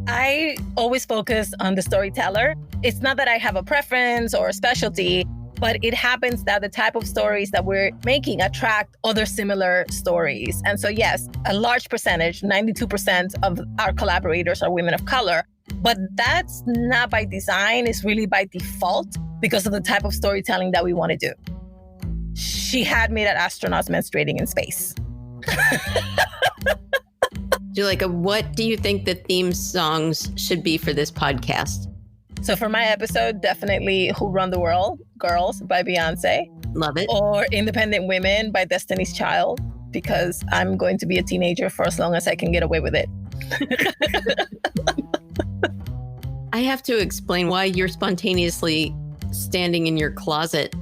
I always focus on the storyteller. It's not that I have a preference or a specialty, but it happens that the type of stories that we're making attract other similar stories. And so, yes, a large percentage, 92% of our collaborators are women of color. But that's not by design. It's really by default because of the type of storytelling that we want to do. She had me at astronauts menstruating in space. Juleyka, what do you think the theme songs should be for this podcast? So for my episode, definitely Who Run the World, Girls by Beyonce. Love it. Or Independent Women by Destiny's Child, because I'm going to be a teenager for as long as I can get away with it. I have to explain why you're spontaneously standing in your closet.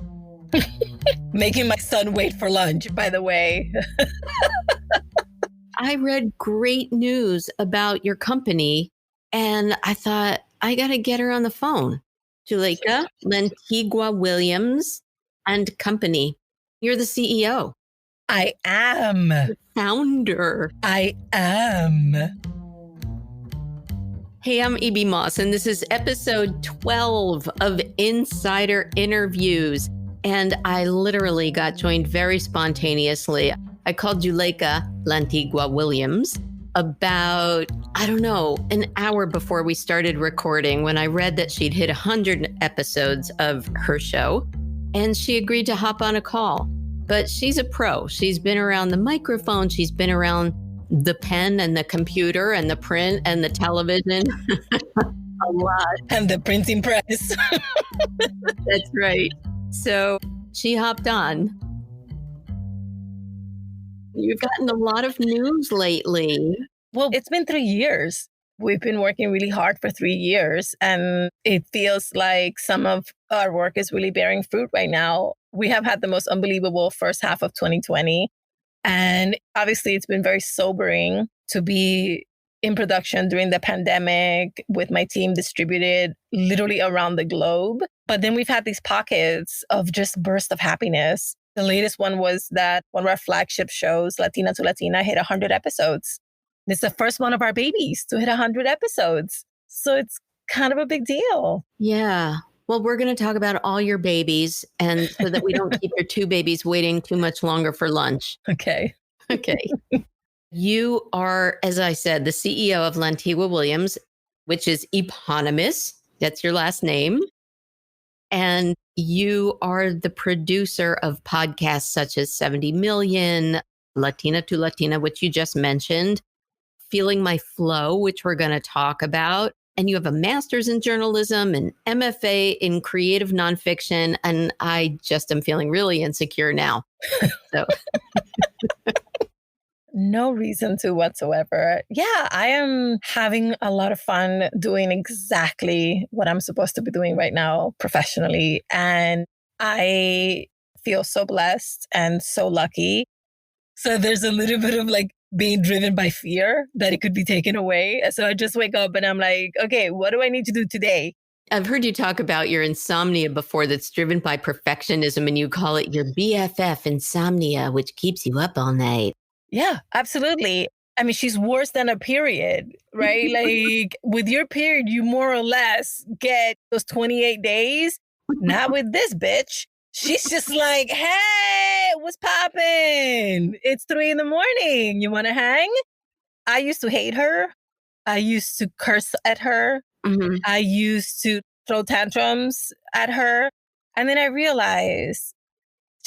Making my son wait for lunch, by the way. I read great news about your company, and I thought, I got to get her on the phone. Juleyka Lantigua-Williams and Company. You're the CEO. I am. The founder. I am. Hey, I'm E.B. Moss, and this is episode 12 of Insider Interviews. And I literally got joined very spontaneously. I called Juleyka Lantigua-Williams about, an hour before we started recording when I read that she'd hit 100 episodes of her show. And she agreed to hop on a call. But she's a pro. She's been around the microphone. She's been around the pen and the computer and the print and the television. A lot. And the printing press. That's right. So she hopped on. You've gotten a lot of news lately. Well, it's been 3 years. We've been working really hard for 3 years, and it feels like some of our work is really bearing fruit right now. We have had the most unbelievable first half of 2020. And obviously, it's been very sobering to be in production during the pandemic with my team distributed literally around the globe. But then we've had these pockets of just burst of happiness. The latest one was that one of our flagship shows, Latina to Latina, hit 100 episodes. It's the first one of our babies to hit 100 episodes. So it's kind of a big deal. Yeah. Well, we're going to talk about all your babies, and so that we don't keep your two babies waiting too much longer for lunch. Okay. You are, as I said, the CEO of Lantigua Williams, which is eponymous. That's your last name. And you are the producer of podcasts such as 70 Million, Latina to Latina, which you just mentioned, Feeling My Flo, which we're going to talk about. And you have a master's in journalism and MFA in creative nonfiction. And I just am feeling really insecure now. So. No reason to whatsoever. Yeah, I am having a lot of fun doing exactly what I'm supposed to be doing right now professionally. And I feel so blessed and so lucky. So there's a little bit of like being driven by fear that it could be taken away. So I just wake up and I'm like, okay, what do I need to do today? I've heard you talk about your insomnia before that's driven by perfectionism, and you call it your BFF insomnia, which keeps you up all night. Yeah, absolutely. I mean, she's worse than a period, right? Like with your period, you more or less get those 28 days. Not with this bitch. She's just like, hey, what's poppin'? It's 3 a.m. You want to hang? I used to hate her. I used to curse at her. Mm-hmm. I used to throw tantrums at her. And then I realized,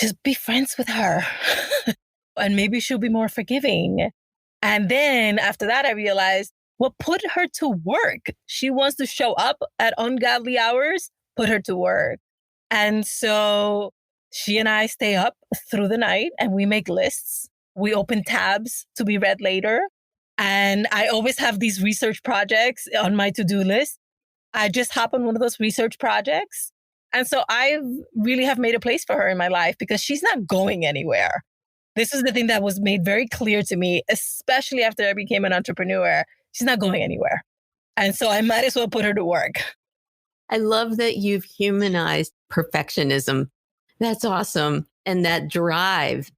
just be friends with her. And maybe she'll be more forgiving. And then after that, I realized, well, put her to work. She wants to show up at ungodly hours, put her to work. And so she and I stay up through the night and we make lists. We open tabs to be read later. And I always have these research projects on my to-do list. I just hop on one of those research projects. And so I really have made a place for her in my life because she's not going anywhere. This is the thing that was made very clear to me, especially after I became an entrepreneur. She's not going anywhere. And so I might as well put her to work. I love that you've humanized perfectionism. That's awesome. And that drive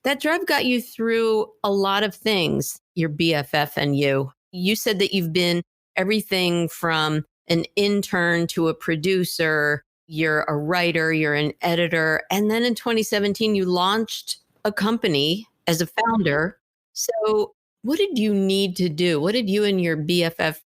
got you through a lot of things, your BFF and you. You said that you've been everything from an intern to a producer. You're a writer, you're an editor. And then in 2017, you launched a company as a founder. So what did you need to do? What did you and your BFF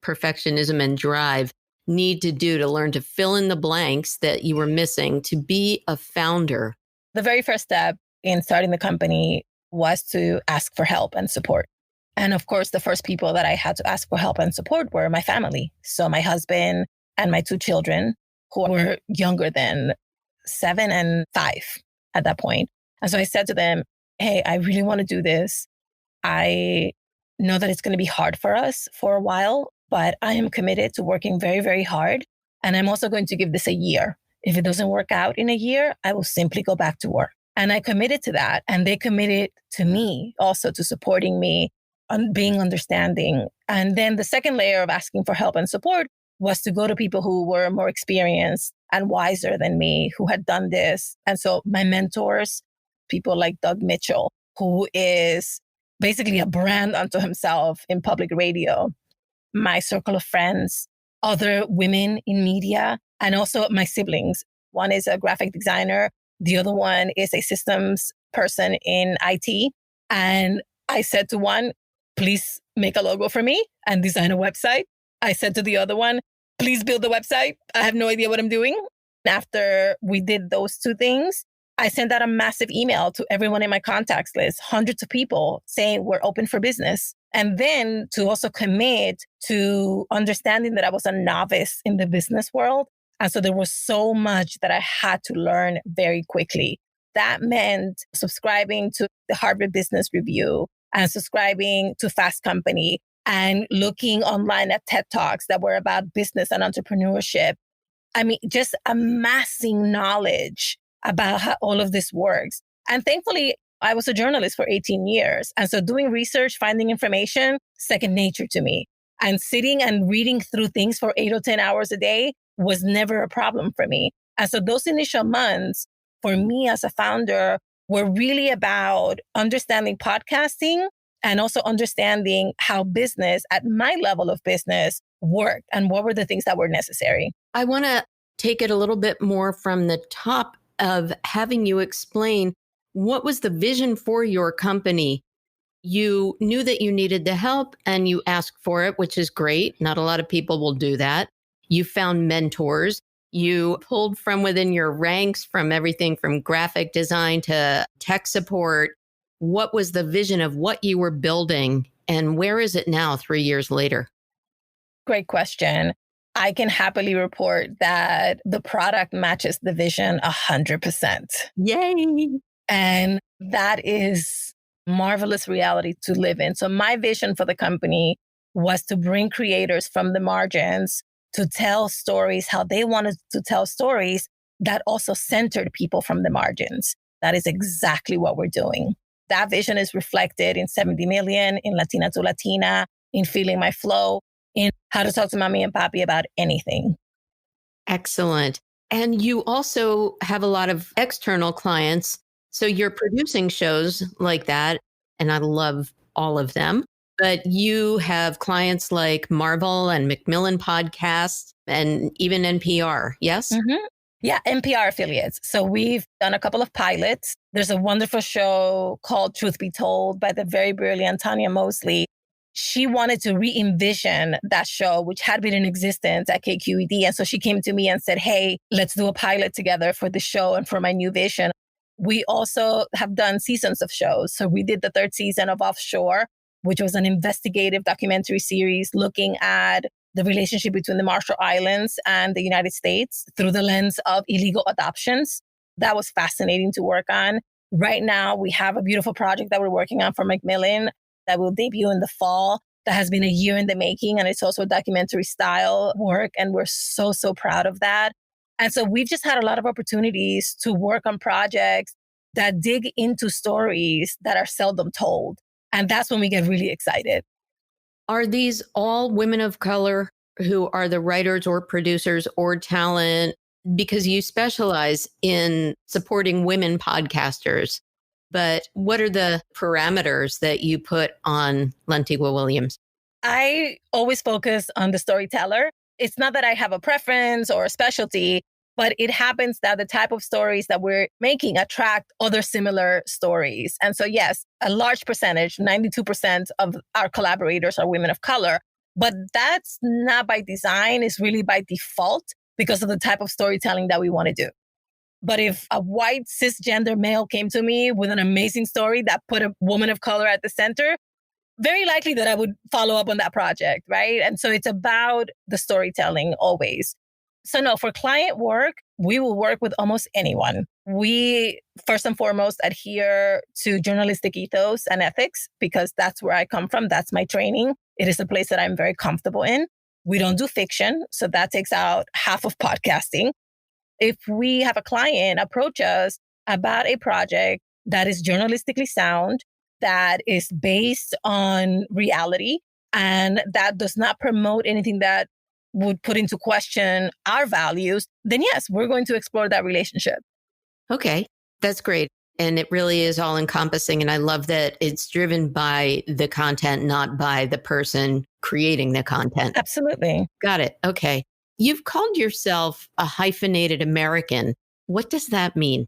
perfectionism and drive need to do to learn to fill in the blanks that you were missing to be a founder? The very first step in starting the company was to ask for help and support. And of course, the first people that I had to ask for help and support were my family. So my husband and my two children, who were younger than 7 and 5 at that point. And so I said to them, hey, I really want to do this. I know that it's going to be hard for us for a while, but I am committed to working very, very hard. And I'm also going to give this a year. If it doesn't work out in a year, I will simply go back to work. And I committed to that. And they committed to me also, to supporting me, on being understanding. And then the second layer of asking for help and support was to go to people who were more experienced and wiser than me, who had done this. And so my mentors, people like Doug Mitchell, who is basically a brand unto himself in public radio, my circle of friends, other women in media, and also my siblings. One is a graphic designer. The other one is a systems person in IT. And I said to one, please make a logo for me and design a website. I said to the other one, please build a website. I have no idea what I'm doing. After we did those two things, I sent out a massive email to everyone in my contacts list, hundreds of people saying we're open for business. And then to also commit to understanding that I was a novice in the business world. And so there was so much that I had to learn very quickly. That meant subscribing to the Harvard Business Review and subscribing to Fast Company and looking online at TED Talks that were about business and entrepreneurship. I mean, just amassing knowledge about how all of this works. And thankfully, I was a journalist for 18 years. And so doing research, finding information, second nature to me. And sitting and reading through things for 8 or 10 hours a day was never a problem for me. And so those initial months for me as a founder were really about understanding podcasting and also understanding how business at my level of business worked and what were the things that were necessary. I want to take it a little bit more from the top of having you explain what was the vision for your company. You knew that you needed the help and you asked for it, which is great. Not a lot of people will do that. You found mentors. You pulled from within your ranks, from everything from graphic design to tech support. What was the vision of what you were building and where is it now 3 years later? Great question. I can happily report that the product matches the vision 100%. Yay. And that is marvelous reality to live in. So my vision for the company was to bring creators from the margins to tell stories how they wanted to tell stories that also centered people from the margins. That is exactly what we're doing. That vision is reflected in 70 Million, in Latina to Latina, in Feeling My Flo, in how to talk to mommy and papi about anything. Excellent. And you also have a lot of external clients. So you're producing shows like that, and I love all of them. But you have clients like Marvel and Macmillan Podcasts and even NPR, yes? Mm-hmm. Yeah, NPR affiliates. So we've done a couple of pilots. There's a wonderful show called Truth Be Told by the very brilliant Tanya Mosley. She wanted to re-envision that show, which had been in existence at KQED. And so she came to me and said, hey, let's do a pilot together for the show and for my new vision. We also have done seasons of shows. So we did the 3rd season of Offshore, which was an investigative documentary series looking at the relationship between the Marshall Islands and the United States through the lens of illegal adoptions. That was fascinating to work on. Right now, we have a beautiful project that we're working on for Macmillan that will debut in the fall. That has been a year in the making, and it's also a documentary style work. And we're so, so proud of that. And so we've just had a lot of opportunities to work on projects that dig into stories that are seldom told. And that's when we get really excited. Are these all women of color who are the writers or producers or talent? Because you specialize in supporting women podcasters. But what are the parameters that you put on Lantigua Williams? I always focus on the storyteller. It's not that I have a preference or a specialty, but it happens that the type of stories that we're making attract other similar stories. And so, yes, a large percentage, 92% of our collaborators are women of color, but that's not by design. It's really by default because of the type of storytelling that we want to do. But if a white cisgender male came to me with an amazing story that put a woman of color at the center, very likely that I would follow up on that project, right? And so it's about the storytelling always. So no, for client work, we will work with almost anyone. We, first and foremost, adhere to journalistic ethos and ethics because that's where I come from. That's my training. It is a place that I'm very comfortable in. We don't do fiction, so that takes out half of podcasting. If we have a client approach us about a project that is journalistically sound, that is based on reality, and that does not promote anything that would put into question our values, then yes, we're going to explore that relationship. Okay, that's great. And it really is all encompassing. And I love that it's driven by the content, not by the person creating the content. Absolutely. Got it. Okay. You've called yourself a hyphenated American. What does that mean?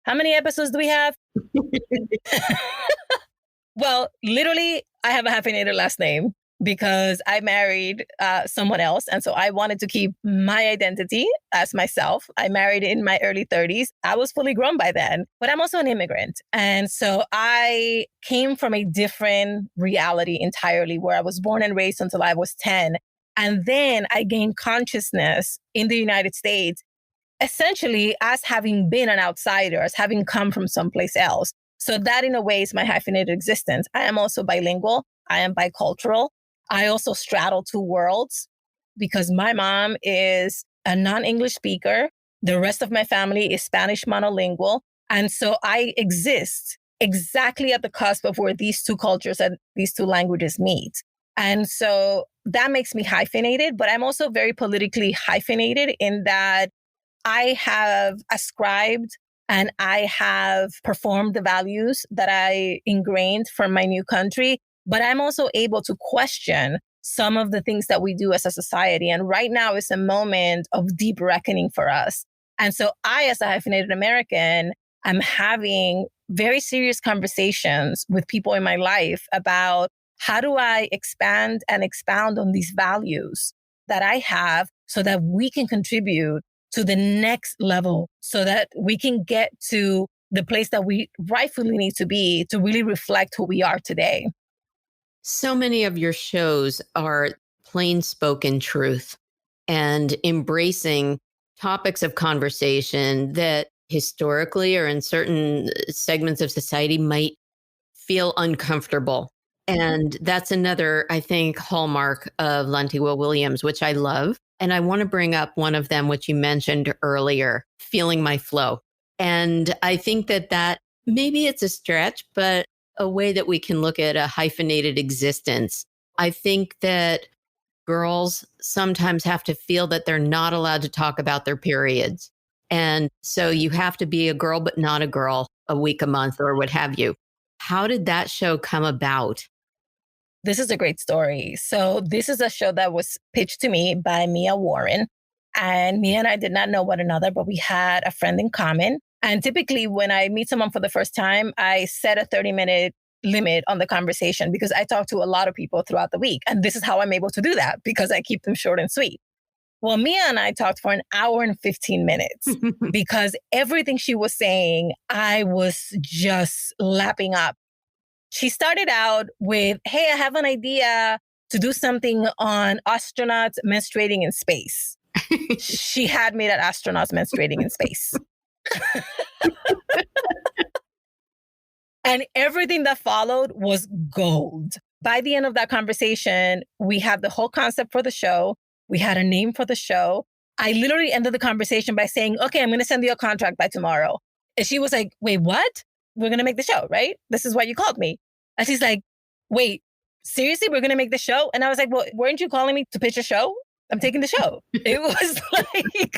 How many episodes do we have? Well, literally, I have a hyphenated last name because I married someone else. And so I wanted to keep my identity as myself. I married in my early 30s. I was fully grown by then, but I'm also an immigrant. And so I came from a different reality entirely where I was born and raised until I was 10. And then I gained consciousness in the United States, essentially as having been an outsider, as having come from someplace else. So that in a way is my hyphenated existence. I am also bilingual. I am bicultural. I also straddle two worlds because my mom is a non-English speaker. The rest of my family is Spanish monolingual. And so I exist exactly at the cusp of where these two cultures and these two languages meet. And so that makes me hyphenated, but I'm also very politically hyphenated in that I have ascribed and I have performed the values that I ingrained from my new country, but I'm also able to question some of the things that we do as a society. And right now is a moment of deep reckoning for us. And so I, as a hyphenated American, am having very serious conversations with people in my life about how do I expand and expound on these values that I have so that we can contribute to the next level, so that we can get to the place that we rightfully need to be to really reflect who we are today. So many of your shows are plain spoken truth and embracing topics of conversation that historically or in certain segments of society might feel uncomfortable. And that's another, I think, hallmark of Lantigua Williams, which I love. And I want to bring up one of them, which you mentioned earlier, Feeling My Flo. And I think that maybe it's a stretch, but a way that we can look at a hyphenated existence. I think that girls sometimes have to feel that they're not allowed to talk about their periods. And so you have to be a girl, but not a girl, a week, a month, or what have you. How did that show come about? This is a great story. So this is a show that was pitched to me by Mia Warren. And Mia and I did not know one another, but we had a friend in common. And typically when I meet someone for the first time, I set a 30-minute limit on the conversation because I talk to a lot of people throughout the week. And this is how I'm able to do that because I keep them short and sweet. Well, Mia and I talked for an hour and 15 minutes because everything she was saying, I was just lapping up. She started out with, hey, I have an idea to do something on astronauts menstruating in space. She had me at astronauts menstruating in space. And everything that followed was gold. By the end of that conversation, we had the whole concept for the show. We had a name for the show. I literally ended the conversation by saying, okay, I'm going to send you a contract by tomorrow. And she was like, wait, what? We're going to make the show, right? This is why you called me. And she's like, wait, seriously, we're going to make the show? And I was like, well, weren't you calling me to pitch a show? I'm taking the show. It was like,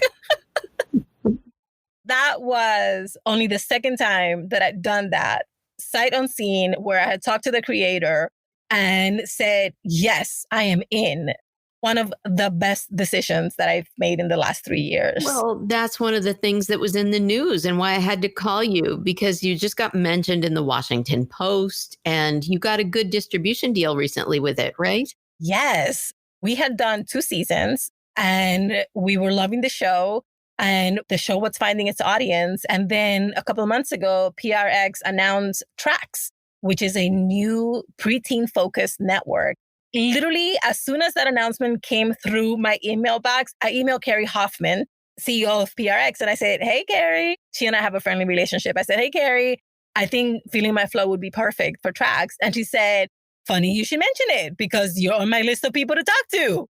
that was only the second time that I'd done that, sight unseen, where I had talked to the creator and said, yes, I am in. One of the best decisions that I've made in the last 3 years. Well, that's one of the things that was in the news and why I had to call you, because you just got mentioned in the Washington Post and you got a good distribution deal recently with it, right? Yes. We had done 2 seasons and we were loving the show, and the show was finding its audience. And then a couple of months ago, PRX announced Tracks, which is a new preteen focused network. Literally, as soon as that announcement came through my email box, I emailed Carrie Hoffman, CEO of PRX, and I said, hey, Carrie, she and I have a friendly relationship. I said, hey, Carrie, I think Feeling My Flo would be perfect for Tracks. And she said, funny you should mention it because you're on my list of people to talk to.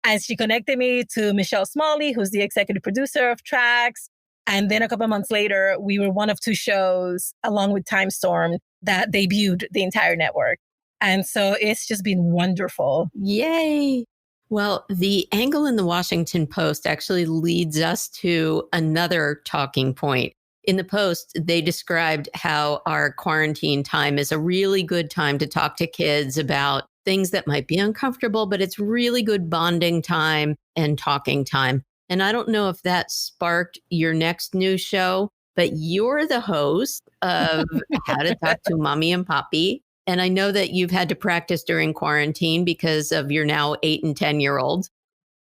And she connected me to Michelle Smalley, who's the executive producer of Tracks. And then a couple of months later, we were one of 2 shows along with Time Storm that debuted the entire network. And so it's just been wonderful. Yay. Well, the angle in the Washington Post actually leads us to another talking point. In the Post, they described how our quarantine time is a really good time to talk to kids about things that might be uncomfortable, but it's really good bonding time and talking time. And I don't know if that sparked your next new show, but you're the host of How to Talk to Mommy and Poppy. And I know that you've had to practice during quarantine because of your now 8 and 10-year-olds.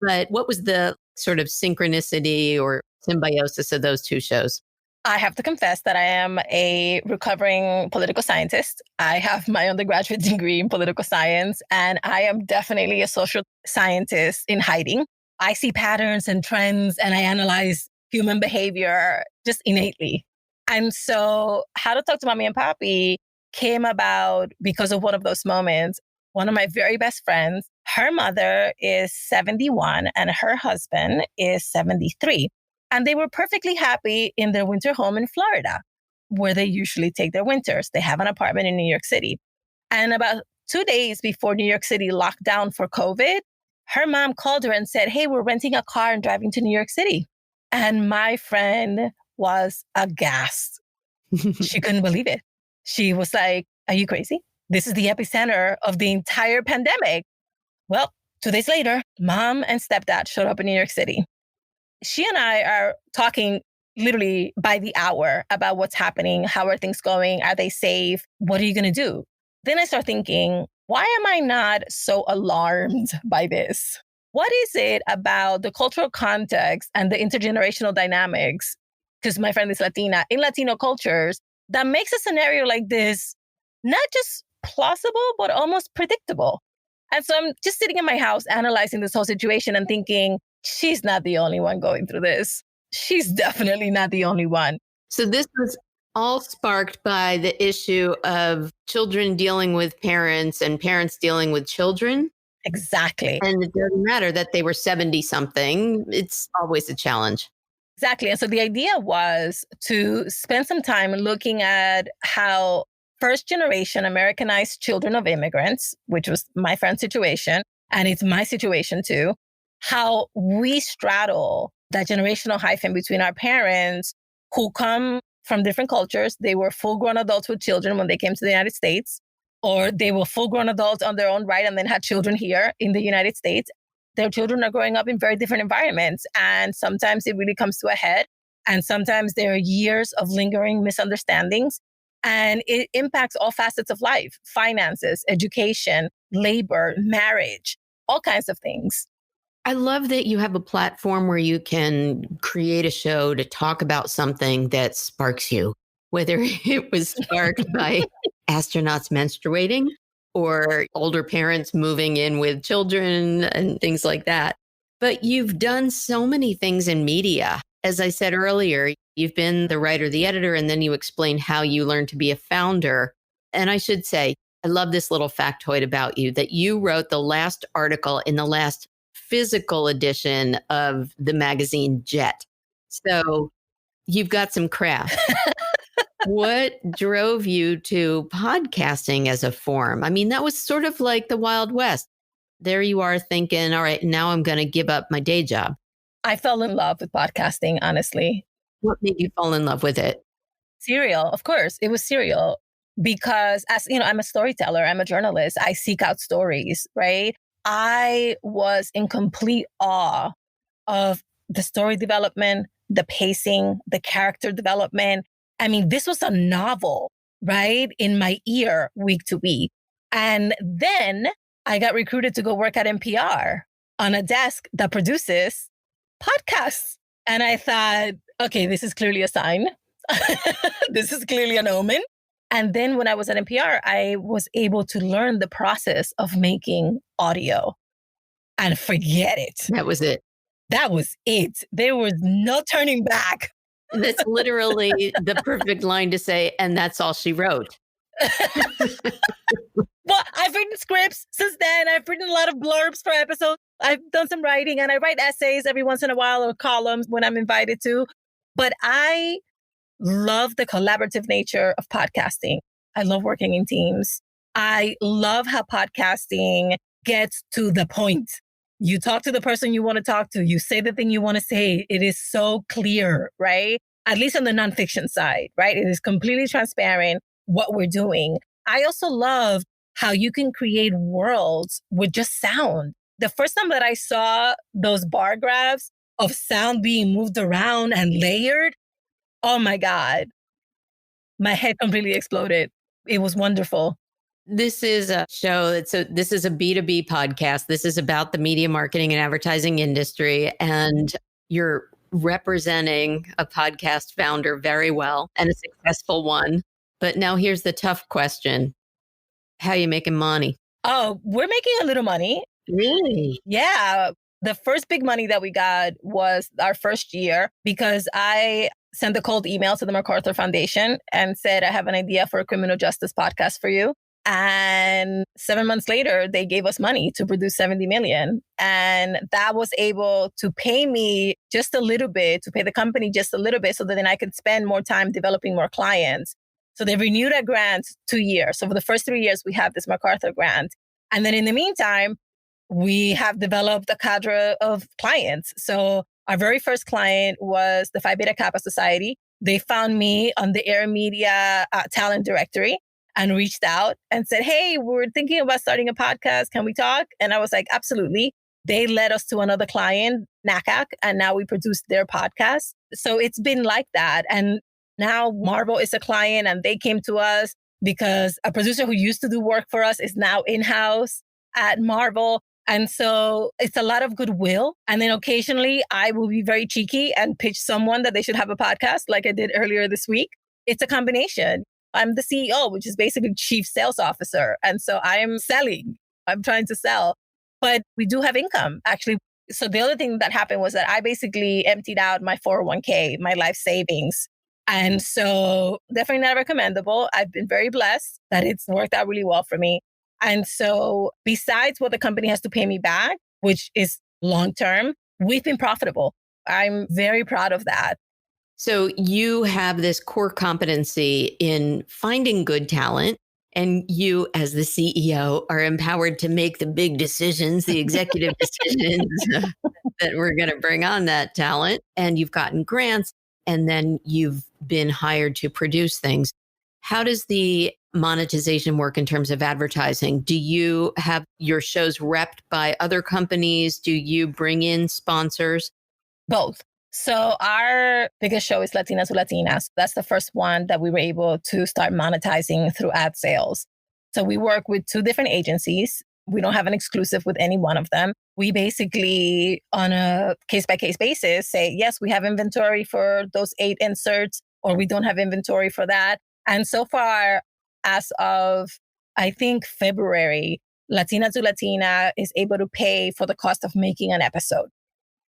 But what was the sort of synchronicity or symbiosis of those 2 shows? I have to confess that I am a recovering political scientist. I have my undergraduate degree in political science, and I am definitely a social scientist in hiding. I see patterns and trends, and I analyze human behavior just innately. And so How to Talk to Mommy and Poppy came about because of one of those moments. One of my very best friends, her mother is 71 and her husband is 73. And they were perfectly happy in their winter home in Florida, where they usually take their winters. They have an apartment in New York City. And about 2 days before New York City locked down for COVID, her mom called her and said, hey, we're renting a car and driving to New York City. And my friend was aghast. She couldn't believe it. She was like, are you crazy? This is the epicenter of the entire pandemic. Well, 2 days later, mom and stepdad showed up in New York City. She and I are talking literally by the hour about what's happening. How are things going? Are they safe? What are you going to do? Then I start thinking, why am I not so alarmed by this? What is it about the cultural context and the intergenerational dynamics? Because my friend is Latina, in Latino cultures, that makes a scenario like this not just plausible, but almost predictable. And so I'm just sitting in my house analyzing this whole situation and thinking, she's not the only one going through this. She's definitely not the only one. So this was all sparked by the issue of children dealing with parents and parents dealing with children. Exactly. And it doesn't matter that they were 70 something. It's always a challenge. Exactly. And so the idea was to spend some time looking at how first generation Americanized children of immigrants, which was my friend's situation, and it's my situation too, how we straddle that generational hyphen between our parents who come from different cultures. They were full-grown adults with children when they came to the United States, or they were full-grown adults on their own right and then had children here in the United States. Their children are growing up in very different environments, and sometimes it really comes to a head, and sometimes there are years of lingering misunderstandings, and it impacts all facets of life: finances, education, labor, marriage, all kinds of things. I love that you have a platform where you can create a show to talk about something that sparks you, whether it was sparked by astronauts menstruating or older parents moving in with children and things like that. But you've done so many things in media. As I said earlier, you've been the writer, the editor, and then you explain how you learned to be a founder. And I should say, I love this little factoid about you, that you wrote the last article in the last physical edition of the magazine Jet. So you've got some craft. What drove you to podcasting as a form? I mean, that was sort of like the Wild West. There you are thinking, all right, now I'm going to give up my day job. I fell in love with podcasting, honestly. What made you fall in love with it? Serial, of course. It was Serial. because as you know, I'm a storyteller, I'm a journalist, I seek out stories, right? I was in complete awe of the story development, the pacing, the character development. I mean, this was a novel, right? In my ear week to week. And then I got recruited to go work at NPR on a desk that produces podcasts. And I thought, okay, this is clearly a sign. This is clearly an omen. And then when I was at NPR, I was able to learn the process of making audio and forget it. That was it. That was it. There was no turning back. That's literally the perfect line to say, and that's all she wrote. Well, I've written scripts since then. I've written a lot of blurbs for episodes. I've done some writing and I write essays every once in a while or columns when I'm invited to. But I love the collaborative nature of podcasting. I love working in teams. I love how podcasting gets to the point. You talk to the person you want to talk to. You say the thing you want to say. It is so clear, right? At least on the nonfiction side, right? It is completely transparent what we're doing. I also love how you can create worlds with just sound. The first time that I saw those bar graphs of sound being moved around and layered, oh my God, my head completely exploded. It was wonderful. This is a show this is a B2B podcast. This is about the media marketing and advertising industry. And you're representing a podcast founder very well and a successful one. But now here's the tough question. How are you making money? Oh, we're making a little money. Really? Yeah. The first big money that we got was our first year because I sent a cold email to the MacArthur Foundation and said, I have an idea for a criminal justice podcast for you. And 7 months later, they gave us money to produce 70 million. And that was able to pay me just a little bit, to pay the company just a little bit so that then I could spend more time developing more clients. So they renewed our grant 2 years. So for the first 3 years, we have this MacArthur grant. And then in the meantime, we have developed a cadre of clients. So our very first client was the Phi Beta Kappa Society. They found me on the Air Media talent directory and reached out and said, hey, we're thinking about starting a podcast. Can we talk? And I was like, absolutely. They led us to another client, NACAC, and now we produce their podcast. So it's been like that. And now Marvel is a client and they came to us because a producer who used to do work for us is now in-house at Marvel. And so it's a lot of goodwill. And then occasionally I will be very cheeky and pitch someone that they should have a podcast like I did earlier this week. It's a combination. I'm the CEO, which is basically chief sales officer. And so I am selling. I'm trying to sell. But we do have income, actually. So the other thing that happened was that I basically emptied out my 401k, my life savings. And so definitely not recommendable. I've been very blessed that it's worked out really well for me. And so besides what the company has to pay me back, which is long term, we've been profitable. I'm very proud of that. So you have this core competency in finding good talent, and you, as the CEO, are empowered to make the big decisions, the executive decisions that we're going to bring on that talent. And you've gotten grants, and then you've been hired to produce things. How does the monetization work in terms of advertising? Do you have your shows repped by other companies? Do you bring in sponsors? Both. So our biggest show is Latinas to Latinas. That's the first one that we were able to start monetizing through ad sales. So we work with 2 different agencies. We don't have an exclusive with any one of them. We basically, on a case-by-case basis, say, yes, we have inventory for those 8 inserts, or we don't have inventory for that. And so far, as of, I think, February, Latina to Latina is able to pay for the cost of making an episode,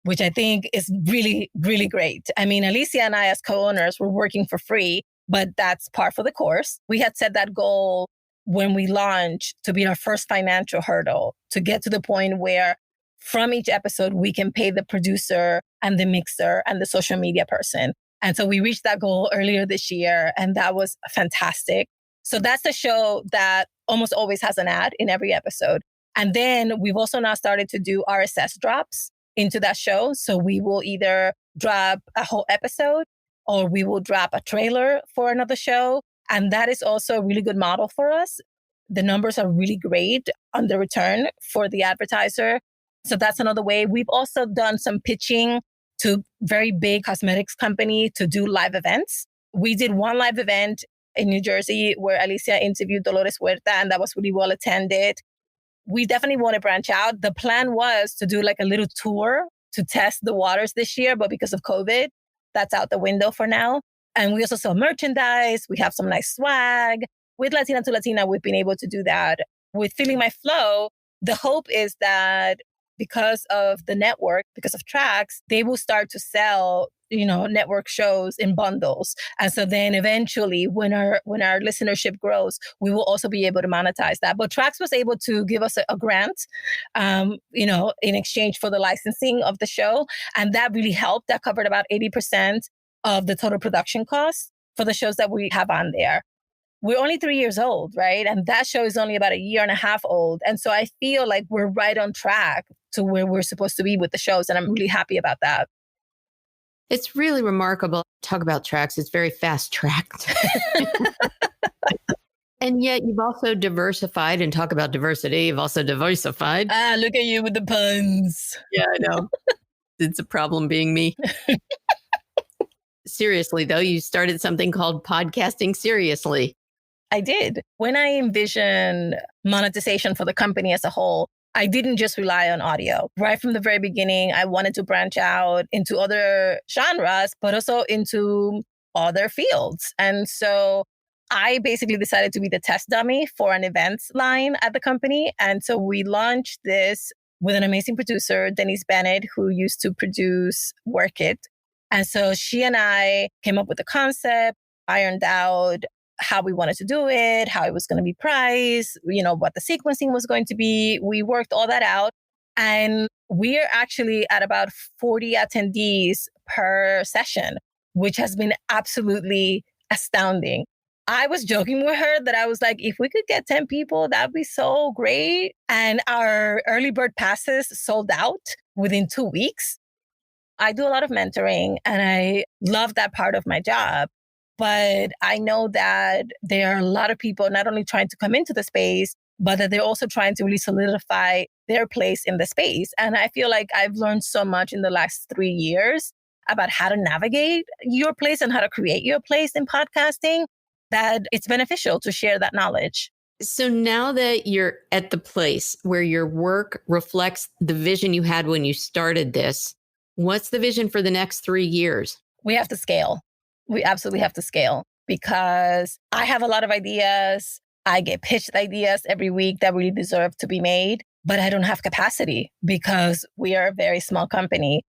which I think is really, really great. I mean, Alicia and I as co-owners were working for free, but that's par for the course. We had set that goal when we launched to be our first financial hurdle, to get to the point where from each episode, we can pay the producer and the mixer and the social media person. And so we reached that goal earlier this year, and that was fantastic. So that's a show that almost always has an ad in every episode. And then we've also now started to do RSS drops into that show. So we will either drop a whole episode or we will drop a trailer for another show. And that is also a really good model for us. The numbers are really great on the return for the advertiser. So that's another way. We've also done some pitching to very big cosmetics company to do live events. We did one live event in New Jersey where Alicia interviewed Dolores Huerta, and that was really well attended. We definitely want to branch out. The plan was to do like a little tour to test the waters this year, but because of COVID, that's out the window for now. And we also sell merchandise. We have some nice swag. With Latina to Latina, we've been able to do that. With Feeling My Flo, the hope is that because of the network, because of tracks, they will start to sell, network shows in bundles. And so then eventually when our listenership grows, we will also be able to monetize that. But Tracks was able to give us a grant, in exchange for the licensing of the show. And that really helped. That covered about 80% of the total production costs for the shows that we have on there. We're only 3 years old, right? And that show is only about a year and a half old. And so I feel like we're right on track to where we're supposed to be with the shows. And I'm really happy about that. It's really remarkable. Talk about Tracks. It's very fast tracked. And yet you've also diversified, and talk about diversity. You've also diversified. Look at you with the puns. Yeah, I know. It's a problem being me. Seriously, though, you started something called Podcasting Seriously. I did. When I envisioned monetization for the company as a whole, I didn't just rely on audio. Right from the very beginning, I wanted to branch out into other genres, but also into other fields. And so I basically decided to be the test dummy for an events line at the company. And so we launched this with an amazing producer, Denise Bennett, who used to produce Work It. And so she and I came up with the concept, ironed out how we wanted to do it, how it was going to be priced, what the sequencing was going to be. We worked all that out. And we're actually at about 40 attendees per session, which has been absolutely astounding. I was joking with her that I was like, if we could get 10 people, that'd be so great. And our early bird passes sold out within 2 weeks. I do a lot of mentoring and I love that part of my job. But I know that there are a lot of people not only trying to come into the space, but that they're also trying to really solidify their place in the space. And I feel like I've learned so much in the last 3 years about how to navigate your place and how to create your place in podcasting that it's beneficial to share that knowledge. So now that you're at the place where your work reflects the vision you had when you started this, what's the vision for the next 3 years? We have to scale. We absolutely have to scale because I have a lot of ideas. I get pitched ideas every week that really deserve to be made, but I don't have capacity because we are a very small company.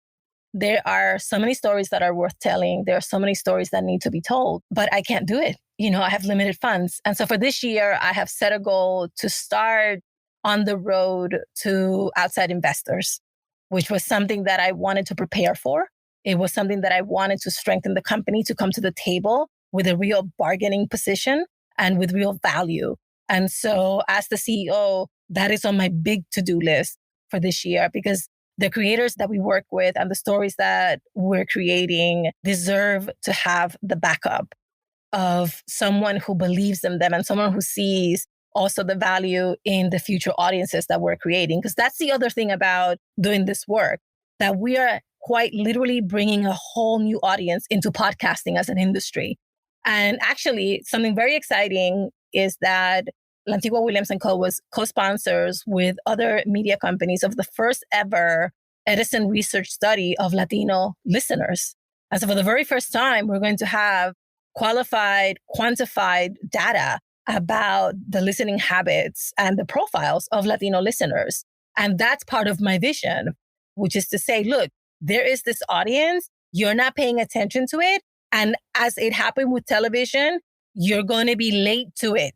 There are so many stories that are worth telling. There are so many stories that need to be told, but I can't do it. I have limited funds. And so for this year, I have set a goal to start on the road to outside investors, which was something that I wanted to prepare for. It was something that I wanted to strengthen the company to come to the table with a real bargaining position and with real value. And so as the CEO, that is on my big to-do list for this year because the creators that we work with and the stories that we're creating deserve to have the backup of someone who believes in them and someone who sees also the value in the future audiences that we're creating. Because that's the other thing about doing this work, that we are quite literally bringing a whole new audience into podcasting as an industry. And actually, something very exciting is that Lantigua Williams Co was co-sponsors with other media companies of the first ever Edison research study of Latino listeners. And so for the very first time, we're going to have qualified, quantified data about the listening habits and the profiles of Latino listeners. And that's part of my vision, which is to say, look, there is this audience, you're not paying attention to it. And as it happened with television, you're going to be late to it.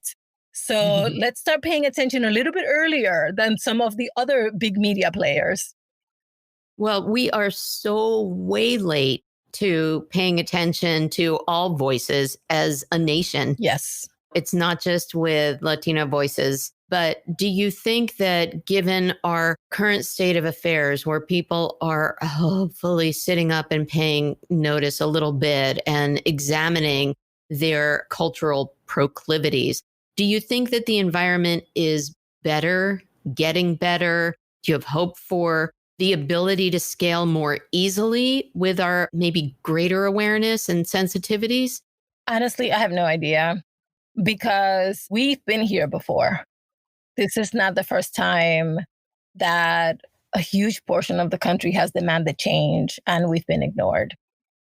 So let's start paying attention a little bit earlier than some of the other big media players. Well, we are so way late to paying attention to all voices as a nation. Yes. It's not just with Latino voices. But do you think that given our current state of affairs where people are hopefully sitting up and paying notice a little bit and examining their cultural proclivities. Do you think that the environment is better, getting better? Do you have hope for the ability to scale more easily with our maybe greater awareness and sensitivities? Honestly, I have no idea because we've been here before. This is not the first time that a huge portion of the country has demanded change and we've been ignored.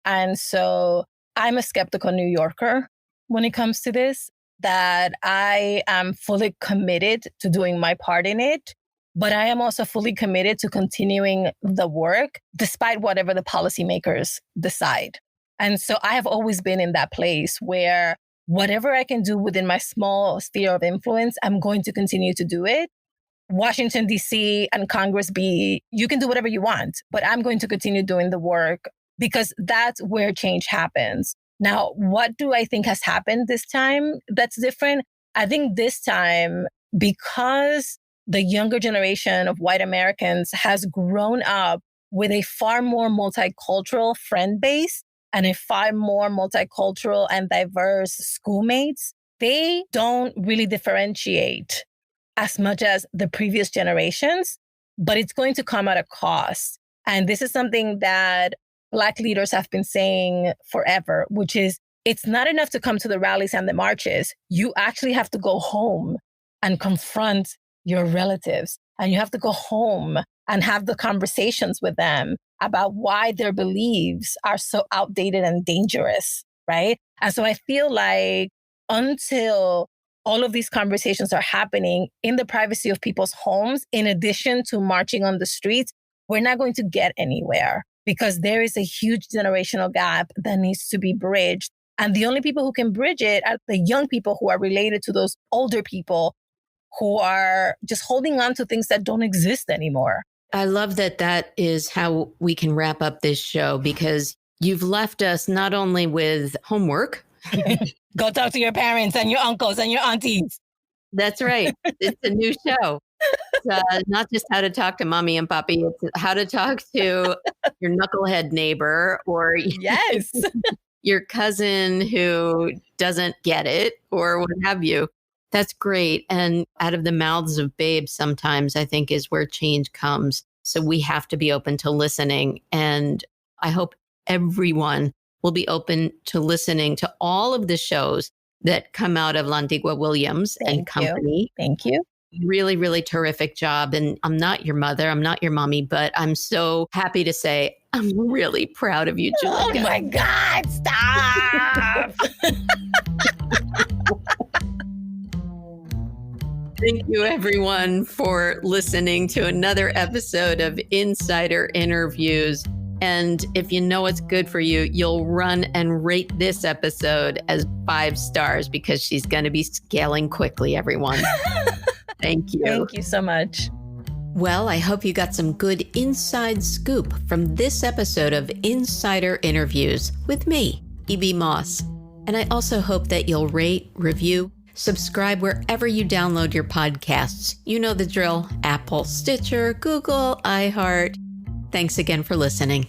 And so I'm a skeptical New Yorker when it comes to this, that I am fully committed to doing my part in it. But I am also fully committed to continuing the work despite whatever the policymakers decide. And so I have always been in that place where whatever I can do within my small sphere of influence, I'm going to continue to do it. Washington, D.C. and Congress you can do whatever you want, but I'm going to continue doing the work because that's where change happens. Now, what do I think has happened this time that's different? I think this time, because the younger generation of white Americans has grown up with a far more multicultural friend base and a far more multicultural and diverse schoolmates, they don't really differentiate as much as the previous generations, but it's going to come at a cost. And this is something that Black leaders have been saying forever, which is it's not enough to come to the rallies and the marches. You actually have to go home and confront your relatives. And you have to go home and have the conversations with them about why their beliefs are so outdated and dangerous, right? And so I feel like until all of these conversations are happening in the privacy of people's homes, in addition to marching on the streets, we're not going to get anywhere because there is a huge generational gap that needs to be bridged. And the only people who can bridge it are the young people who are related to those older people who are just holding on to things that don't exist anymore. I love that that is how we can wrap up this show because you've left us not only with homework. Go talk to your parents and your uncles and your aunties. That's right. It's a new show. It's not just how to talk to mommy and papi. It's how to talk to your knucklehead neighbor or yes, your cousin who doesn't get it or what have you. That's great. And out of the mouths of babes sometimes, I think, is where change comes. So we have to be open to listening. And I hope everyone will be open to listening to all of the shows that come out of Lantigua Williams and Company. Thank you. Really, really terrific job. And I'm not your mother, I'm not your mommy, but I'm so happy to say I'm really proud of you, Juleyka. Oh my God, stop. Thank you, everyone, for listening to another episode of Insider Interviews. And if you know what's good for you, you'll run and rate this episode as 5 stars because she's going to be scaling quickly, everyone. Thank you. Thank you so much. Well, I hope you got some good inside scoop from this episode of Insider Interviews with me, E.B. Moss. And I also hope that you'll rate, review, subscribe wherever you download your podcasts. You know the drill: Apple, Stitcher, Google, iHeart. Thanks again for listening.